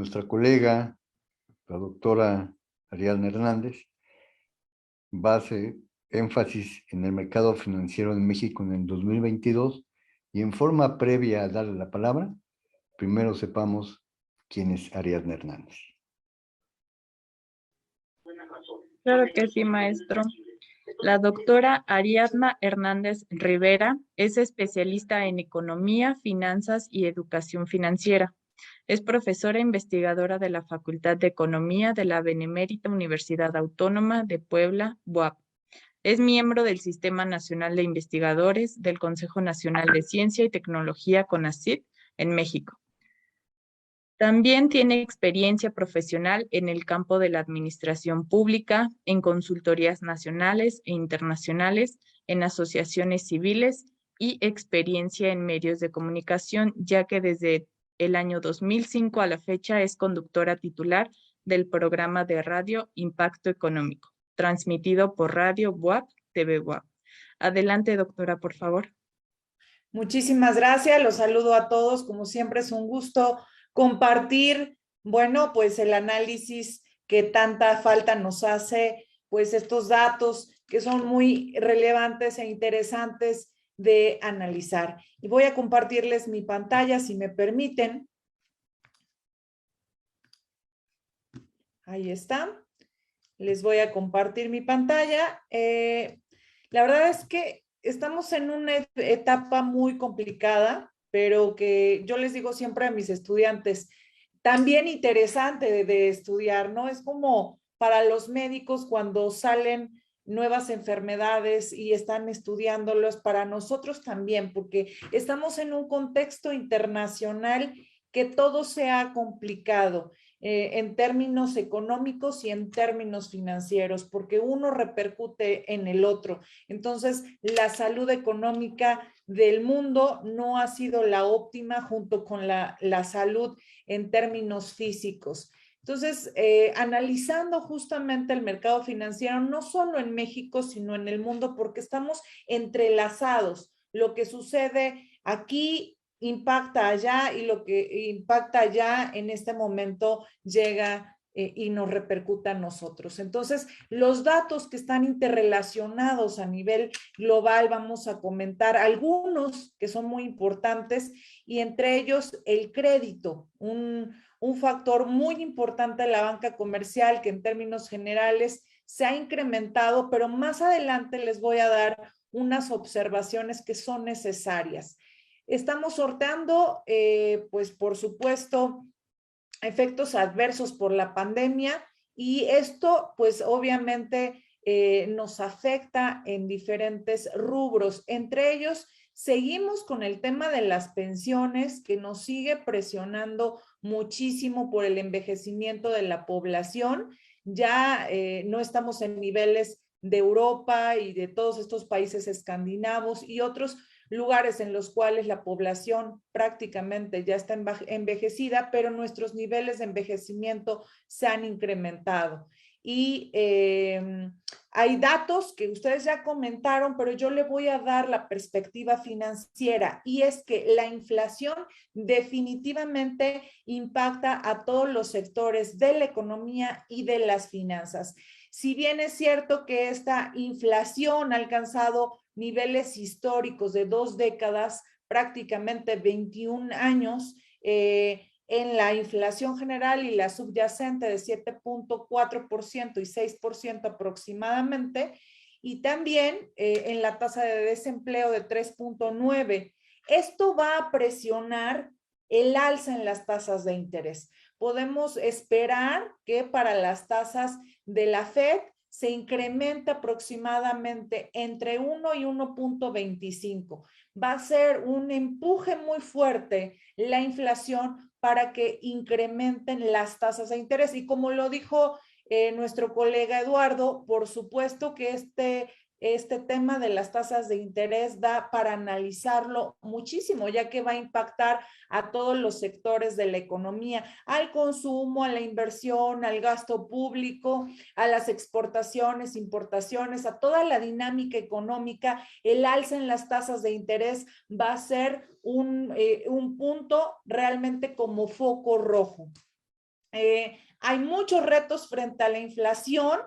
nuestra colega, la doctora Ariadna Hernández, va a hacer énfasis en el mercado financiero en México en el 2022 y en forma previa a darle la palabra, primero sepamos quién es Ariadna Hernández. Claro que sí, maestro. La doctora Ariadna Hernández Rivera es especialista en economía, finanzas y educación financiera. Es profesora investigadora de la Facultad de Economía de la Benemérita Universidad Autónoma de Puebla, BUAP. Es miembro del Sistema Nacional de Investigadores del Consejo Nacional de Ciencia y Tecnología CONACYT en México. También tiene experiencia profesional en el campo de la administración pública, en consultorías nacionales e internacionales, en asociaciones civiles y experiencia en medios de comunicación, ya que desde el año 2005 a la fecha es conductora titular del programa de radio Impacto Económico, transmitido por Radio BUAP, TV BUAP. Adelante, doctora, por favor. Muchísimas gracias, los saludo a todos, como siempre es un gusto compartir, bueno, pues el análisis que tanta falta nos hace, pues estos datos que son muy relevantes e interesantes de analizar. Y voy a compartirles mi pantalla, si me permiten. Ahí está. Les voy a compartir mi pantalla. La verdad es que estamos en una etapa muy complicada, pero que yo les digo siempre a mis estudiantes, también interesante de estudiar, ¿no? Es como para los médicos cuando salen nuevas enfermedades y están estudiándolos, para nosotros también, porque estamos en un contexto internacional que todo se ha complicado. En términos económicos y en términos financieros, porque uno repercute en el otro. Entonces, la salud económica del mundo no ha sido la óptima junto con la salud en términos físicos. Entonces, analizando justamente el mercado financiero, no solo en México, sino en el mundo, porque estamos entrelazados. Lo que sucede aquí impacta allá y lo que impacta allá en este momento llega y nos repercuta a nosotros. Entonces, los datos que están interrelacionados a nivel global, vamos a comentar algunos que son muy importantes y entre ellos el crédito, un factor muy importante de la banca comercial que en términos generales se ha incrementado, pero más adelante les voy a dar unas observaciones que son necesarias. Estamos sorteando, pues por supuesto, efectos adversos por la pandemia y esto, pues obviamente, nos afecta en diferentes rubros. Entre ellos, seguimos con el tema de las pensiones que nos sigue presionando muchísimo por el envejecimiento de la población. Ya no estamos en niveles de Europa y de todos estos países escandinavos y otros lugares en los cuales la población prácticamente ya está envejecida, pero nuestros niveles de envejecimiento se han incrementado. Y hay datos que ustedes ya comentaron, pero yo le voy a dar la perspectiva financiera y es que la inflación definitivamente impacta a todos los sectores de la economía y de las finanzas. Si bien es cierto que esta inflación ha alcanzado niveles históricos de 2 décadas, prácticamente 21 años, en la inflación general y la subyacente de 7.4% y 6% aproximadamente, y también en la tasa de desempleo de 3.9%. Esto va a presionar el alza en las tasas de interés. Podemos esperar que para las tasas de la FED se incrementa aproximadamente entre 1 y 1.25. Va a ser un empuje muy fuerte la inflación para que incrementen las tasas de interés. Y como lo dijo nuestro colega Eduardo, por supuesto que este tema de las tasas de interés da para analizarlo muchísimo, ya que va a impactar a todos los sectores de la economía, al consumo, a la inversión, al gasto público, a las exportaciones, importaciones, a toda la dinámica económica. El alza en las tasas de interés va a ser un punto realmente como foco rojo. Hay muchos retos frente a la inflación.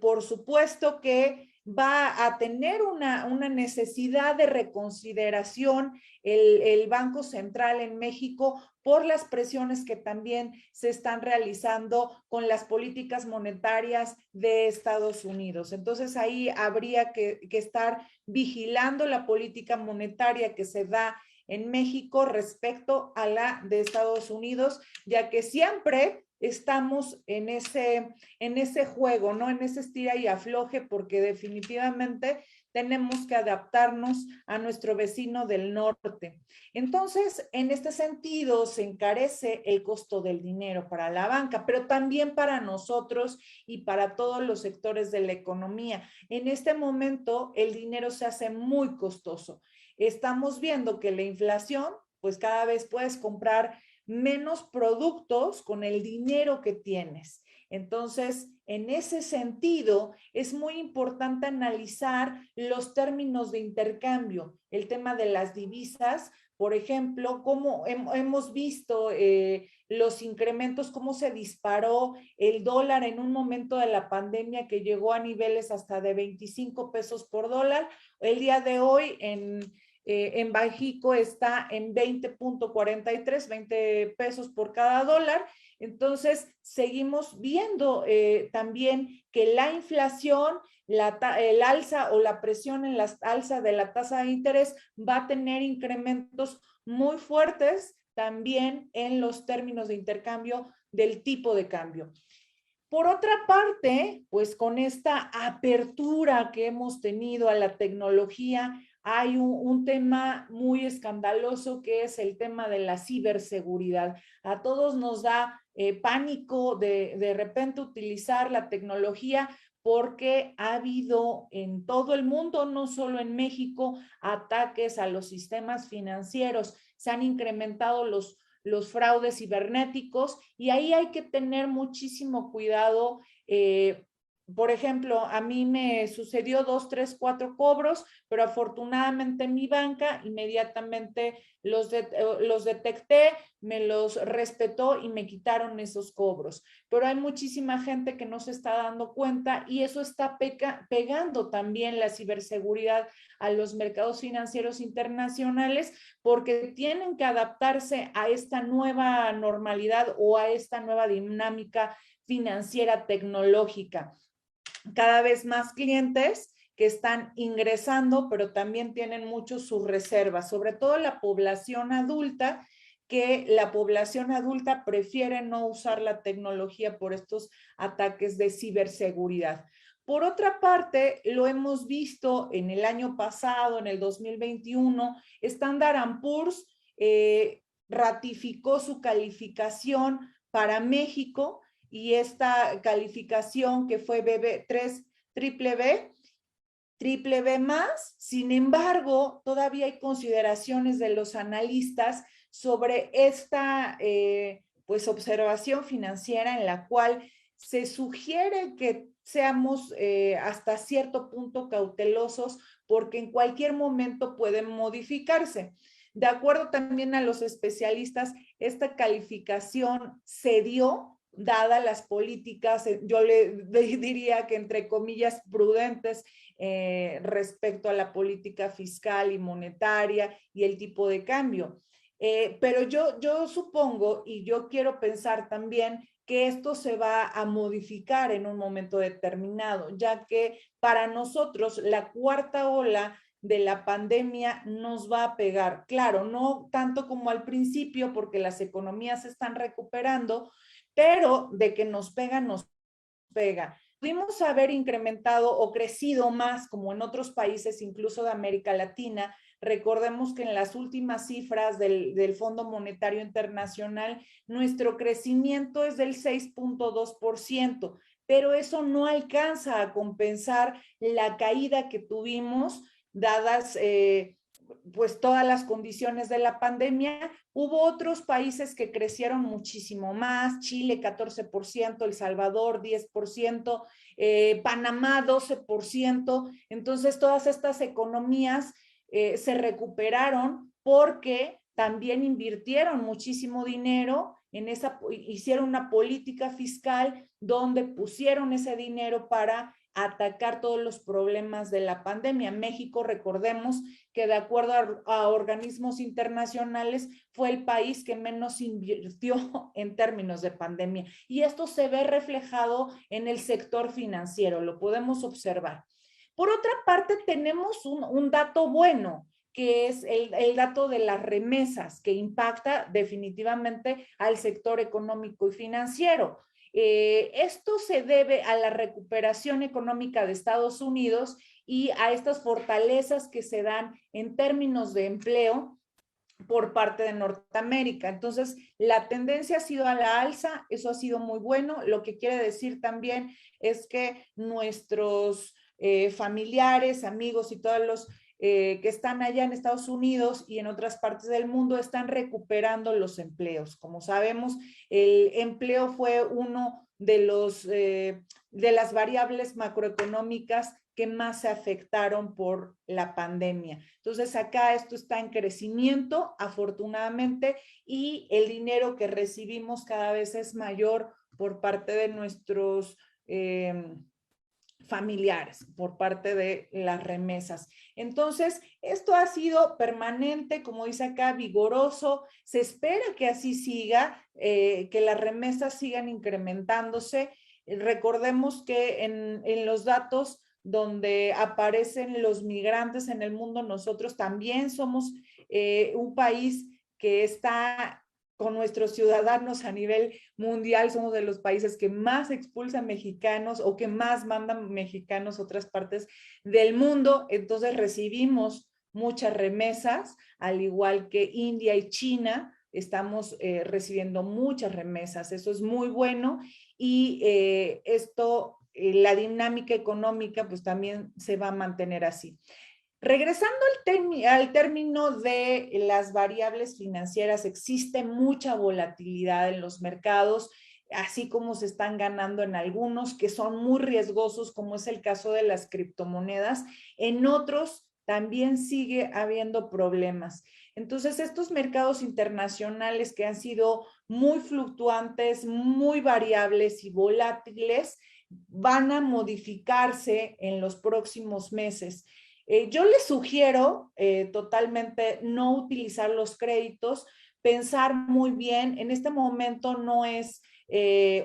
Por supuesto que va a tener una necesidad de reconsideración el Banco Central en México por las presiones que también se están realizando con las políticas monetarias de Estados Unidos. Entonces ahí habría que estar vigilando la política monetaria que se da en México respecto a la de Estados Unidos, ya que siempre estamos en ese juego, ¿no? En ese estira y afloje, porque definitivamente tenemos que adaptarnos a nuestro vecino del norte. Entonces, en este sentido, se encarece el costo del dinero para la banca, pero también para nosotros y para todos los sectores de la economía. En este momento, el dinero se hace muy costoso. Estamos viendo que la inflación, pues cada vez puedes comprar menos productos con el dinero que tienes. Entonces, en ese sentido, es muy importante analizar los términos de intercambio, el tema de las divisas, por ejemplo, cómo hemos visto los incrementos, cómo se disparó el dólar en un momento de la pandemia que llegó a niveles hasta de 25 pesos por dólar. El día de hoy en Banxico está en 20.43, 20 pesos por cada dólar. Entonces, seguimos viendo también que la inflación, el alza o la presión en la alza de la tasa de interés va a tener incrementos muy fuertes también en los términos de intercambio del tipo de cambio. Por otra parte, pues con esta apertura que hemos tenido a la tecnología, hay un tema muy escandaloso que es el tema de la ciberseguridad. A todos nos da pánico de repente utilizar la tecnología porque ha habido en todo el mundo, no solo en México, ataques a los sistemas financieros. Se han incrementado los fraudes cibernéticos y ahí hay que tener muchísimo cuidado. Por ejemplo, a mí me sucedió 2, 3, 4 cobros, pero afortunadamente mi banca inmediatamente los detecté, me los respetó y me quitaron esos cobros. Pero hay muchísima gente que no se está dando cuenta y eso está pegando también la ciberseguridad a los mercados financieros internacionales porque tienen que adaptarse a esta nueva normalidad o a esta nueva dinámica financiera tecnológica. Cada vez más clientes que están ingresando, pero también tienen mucho sus reservas, sobre todo la población adulta, que la población adulta prefiere no usar la tecnología por estos ataques de ciberseguridad. Por otra parte, lo hemos visto en el año pasado, en el 2021, Standard & Poor's ratificó su calificación para México y esta calificación que fue BB3 triple B más. Sin embargo, todavía hay consideraciones de los analistas sobre esta pues observación financiera en la cual se sugiere que seamos hasta cierto punto cautelosos porque en cualquier momento pueden modificarse. De acuerdo también a los especialistas, esta calificación se dio dadas las políticas, yo le diría que entre comillas prudentes respecto a la política fiscal y monetaria y el tipo de cambio. Pero yo supongo y yo quiero pensar también que esto se va a modificar en un momento determinado, ya que para nosotros la cuarta ola de la pandemia nos va a pegar. Claro, no tanto como al principio porque las economías se están recuperando, pero de que nos pega. Pudimos haber incrementado o crecido más como en otros países, incluso de América Latina. Recordemos que en las últimas cifras del Fondo Monetario Internacional, nuestro crecimiento es del 6.2%, pero eso no alcanza a compensar la caída que tuvimos dadas pues todas las condiciones de la pandemia. Hubo otros países que crecieron muchísimo más, Chile 14%, El Salvador 10%, Panamá 12%. Entonces todas estas economías se recuperaron porque también invirtieron muchísimo dinero hicieron una política fiscal donde pusieron ese dinero para atacar todos los problemas de la pandemia. México, recordemos que de acuerdo a organismos internacionales, fue el país que menos invirtió en términos de pandemia. Y esto se ve reflejado en el sector financiero, lo podemos observar. Por otra parte, tenemos un dato bueno, que es el dato de las remesas, que impacta definitivamente al sector económico y financiero. Esto se debe a la recuperación económica de Estados Unidos y a estas fortalezas que se dan en términos de empleo por parte de Norteamérica. Entonces, la tendencia ha sido a la alza, eso ha sido muy bueno. Lo que quiere decir también es que nuestros familiares, amigos y todos los que están allá en Estados Unidos y en otras partes del mundo están recuperando los empleos. Como sabemos, el empleo fue uno de las variables macroeconómicas que más se afectaron por la pandemia. Entonces, acá esto está en crecimiento, afortunadamente, y el dinero que recibimos cada vez es mayor por parte de nuestros familiares, por parte de las remesas. Entonces, esto ha sido permanente, como dice acá, vigoroso. Se espera que así siga, que las remesas sigan incrementándose. Recordemos que en los datos donde aparecen los migrantes en el mundo, nosotros también somos un país que está con nuestros ciudadanos a nivel mundial, somos de los países que más expulsan mexicanos o que más mandan mexicanos a otras partes del mundo. Entonces recibimos muchas remesas, al igual que India y China, estamos recibiendo muchas remesas. Eso es muy bueno y la dinámica económica pues también se va a mantener así. Regresando al término de las variables financieras, existe mucha volatilidad en los mercados, así como se están ganando en algunos que son muy riesgosos, como es el caso de las criptomonedas. En otros también sigue habiendo problemas. Entonces, estos mercados internacionales que han sido muy fluctuantes, muy variables y volátiles, van a modificarse en los próximos meses. Yo les sugiero totalmente no utilizar los créditos, pensar muy bien. En este momento no es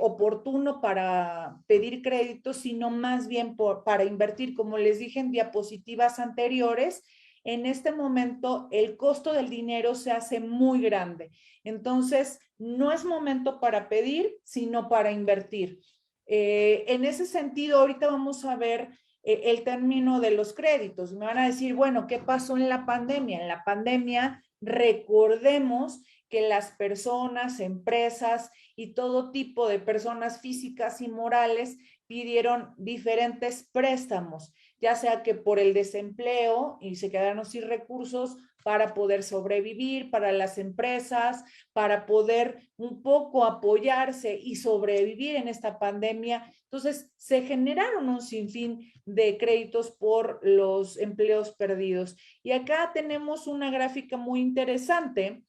oportuno para pedir créditos, sino más bien para invertir. Como les dije en diapositivas anteriores, en este momento el costo del dinero se hace muy grande. Entonces, no es momento para pedir, sino para invertir. En ese sentido, ahorita vamos a ver el término de los créditos. Me van a decir, bueno, ¿qué pasó en la pandemia? En la pandemia, recordemos que las personas, empresas y todo tipo de personas físicas y morales pidieron diferentes préstamos, ya sea que por el desempleo y se quedaron sin recursos para poder sobrevivir, para las empresas, para poder un poco apoyarse y sobrevivir en esta pandemia. Entonces, se generaron un sinfín de créditos por los empleos perdidos. Y acá tenemos una gráfica muy interesante,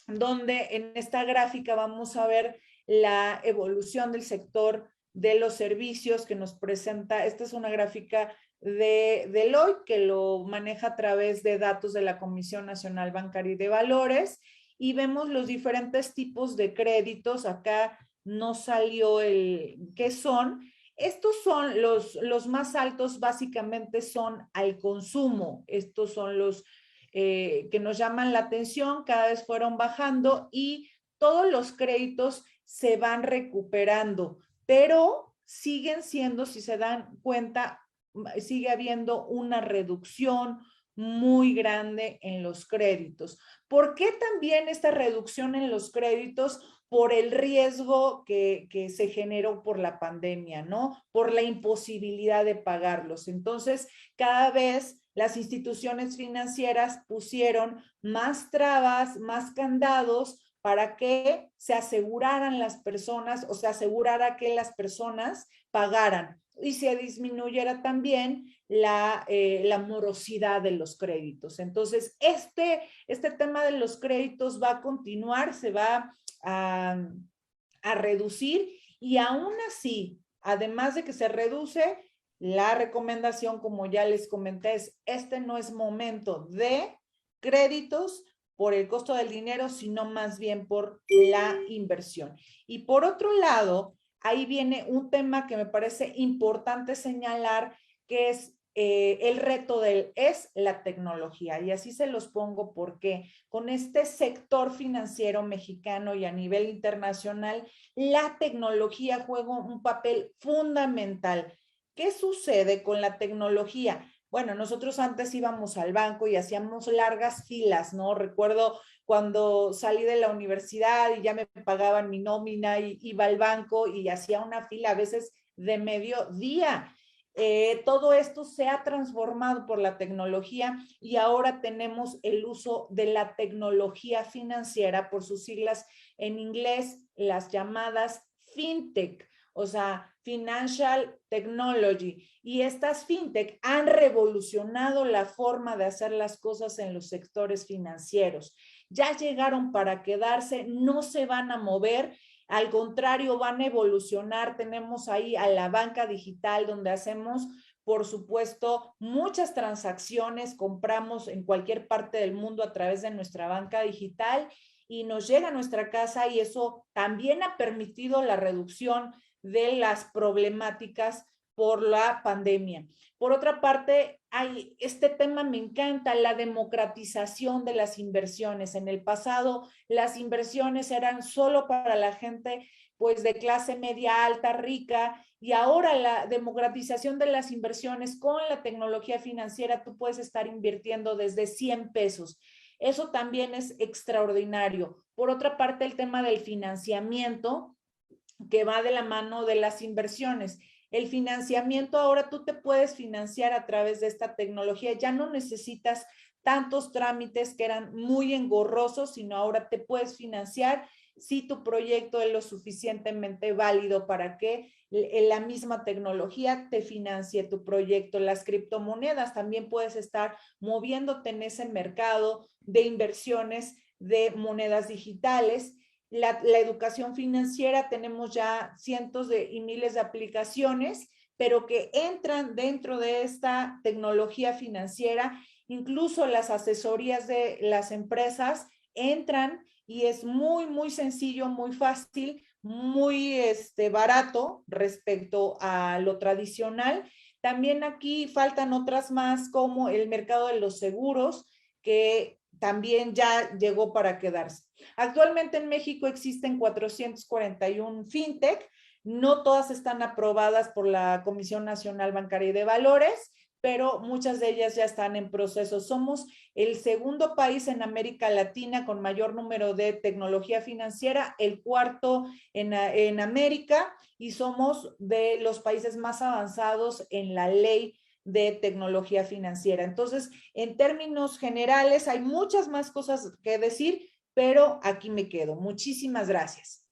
donde en esta gráfica vamos a ver la evolución del sector de los servicios que nos presenta. Esta es una gráfica de Deloitte que lo maneja a través de datos de la Comisión Nacional Bancaria y de Valores y vemos los diferentes tipos de créditos. Acá no salió qué son. Estos son los más altos, básicamente son al consumo. Estos son los que nos llaman la atención, cada vez fueron bajando y todos los créditos se van recuperando, pero siguen siendo, si se dan cuenta, sigue habiendo una reducción muy grande en los créditos. ¿Por qué también esta reducción en los créditos? Por el riesgo que se generó por la pandemia, ¿no? Por la imposibilidad de pagarlos. Entonces, cada vez las instituciones financieras pusieron más trabas, más candados para que se aseguraran las personas o se asegurara que las personas pagaran. y se disminuyera también la morosidad de los créditos. Entonces, este tema de los créditos va a continuar, se va a reducir, y aún así, además de que se reduce, la recomendación, como ya les comenté, es este no es momento de créditos por el costo del dinero, sino más bien por la inversión. Y por otro lado, ahí viene un tema que me parece importante señalar, que es el reto es la tecnología. Y así se los pongo porque con este sector financiero mexicano y a nivel internacional, la tecnología juega un papel fundamental. ¿Qué sucede con la tecnología? Bueno, nosotros antes íbamos al banco y hacíamos largas filas, ¿no? Recuerdo cuando salí de la universidad y ya me pagaban mi nómina y iba al banco y hacía una fila a veces de mediodía. Todo esto se ha transformado por la tecnología y ahora tenemos el uso de la tecnología financiera, por sus siglas en inglés, las llamadas fintech, o sea, Financial Technology. Y estas fintech han revolucionado la forma de hacer las cosas en los sectores financieros. Ya llegaron para quedarse, no se van a mover. Al contrario, van a evolucionar. Tenemos ahí a la banca digital donde hacemos, por supuesto, muchas transacciones, compramos en cualquier parte del mundo a través de nuestra banca digital y nos llega a nuestra casa, y eso también ha permitido la reducción de las problemáticas por la pandemia. Por otra parte, este tema me encanta, la democratización de las inversiones. En el pasado, las inversiones eran solo para la gente pues de clase media alta, rica, y ahora la democratización de las inversiones con la tecnología financiera, tú puedes estar invirtiendo desde 100 pesos. Eso también es extraordinario. Por otra parte, el tema del financiamiento, que va de la mano de las inversiones. El financiamiento, ahora tú te puedes financiar a través de esta tecnología, ya no necesitas tantos trámites que eran muy engorrosos, sino ahora te puedes financiar si tu proyecto es lo suficientemente válido para que la misma tecnología te financie tu proyecto. Las criptomonedas, también puedes estar moviéndote en ese mercado de inversiones de monedas digitales. La educación financiera, tenemos ya cientos y miles de aplicaciones, pero que entran dentro de esta tecnología financiera. Incluso las asesorías de las empresas entran y es muy, muy sencillo, muy fácil, muy barato respecto a lo tradicional. También aquí faltan otras más, como el mercado de los seguros, que también ya llegó para quedarse. Actualmente en México existen 441 fintech, no todas están aprobadas por la Comisión Nacional Bancaria y de Valores, pero muchas de ellas ya están en proceso. Somos el segundo país en América Latina con mayor número de tecnología financiera, el cuarto en América, y somos de los países más avanzados en la ley de tecnología financiera. Entonces, en términos generales, hay muchas más cosas que decir, pero aquí me quedo. Muchísimas gracias.